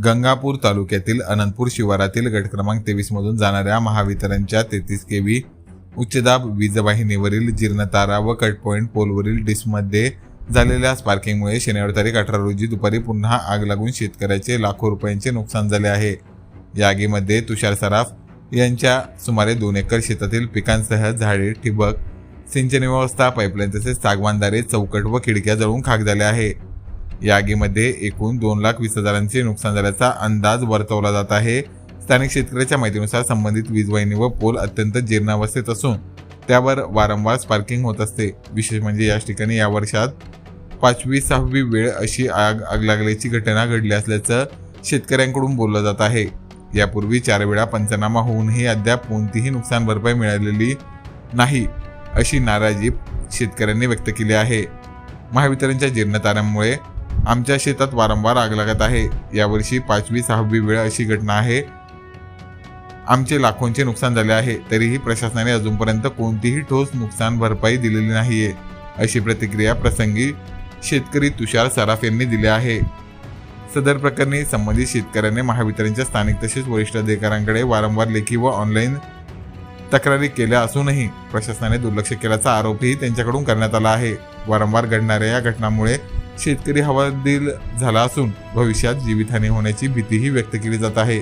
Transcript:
गंगापूर तालुक्यातील अनंतपूर शिवारातील गट क्रमांक 23 मधून जाणाऱ्या महावितरणच्या 33 केव्ही उच्चदाब वीजवाहिनीवरील जीर्ण तारा व कट पॉइंट पोलवरील डिस्कमध्ये झालेल्या स्पार्किंगमुळे शनिवार तारीख 18 रोजी दुपारी पुन्हा आग लागून शेतकऱ्याचे लाखो रुपयांचे नुकसान झाले आहे। या आगीमध्ये तुषार सराफ यांच्या सुमारे 2 एकर शेतातील पिकांसह झाडे, ठिबक सिंचन व्यवस्था, पाईपलाईन तसेच सागवानदारे, चौकट व खिडक्या जळून खाक झाल्या आहे। या आगीमध्ये एकूण 2,20,000चे नुकसान झाल्याचा अंदाज वर्तवला जात आहे। स्थानिक शेतकऱ्याच्या माहितीनुसार संबंधित वीजवाहिनी व पोल अत्यंत जीर्ण अवस्थेत असून त्यावर वारंवार स्पार्किंग होत असते। विशेष म्हणजे याच ठिकाणी या वर्षात 5वी-6वी वेळ अशी आग लागल्याची घटना घडली असल्याचं शेतकऱ्यांकडून बोललं जात आहे। यापूर्वी 4 वेळा पंचनामा होऊनही अद्याप कोणतीही नुकसान भरपाई मिळालेली नाही अशी नाराजी शेतकऱ्यांनी व्यक्त केली आहे। महावितरणच्या जीर्ण तारांमुळे आमच्या शेतात वारंवार आग लागत आहे। यावर्षी 5वी-6वी वेळ अशी घटना आहे। आमचे लाखोंचे नुकसान झाले आहे, तरीही प्रशासनाने अजूनपर्यंत कोणतीही ठोस नुकसान भरपाई दिलेली नाहीये, अशी प्रतिक्रिया प्रसंगी शेतकरी तुषार सराफ यांनी दिली आहे। सदर प्रकरणी संबंधित शेतकऱ्याने महावितरणच्या स्थानिक तसेच वरिष्ठ अधिकाऱ्यांकडे वारंवार लेखी व ऑनलाईन तक्रारी केल्या असूनही प्रशासनाने दुर्लक्ष केल्याचा आरोपही त्यांच्याकडून करण्यात आला आहे। वारंवार घडणाऱ्या या घटनांमुळे शेतकरी हवालदिल झाला असून भविष्यात जीवितहानी होण्याची भीतीही व्यक्त केली जात आहे।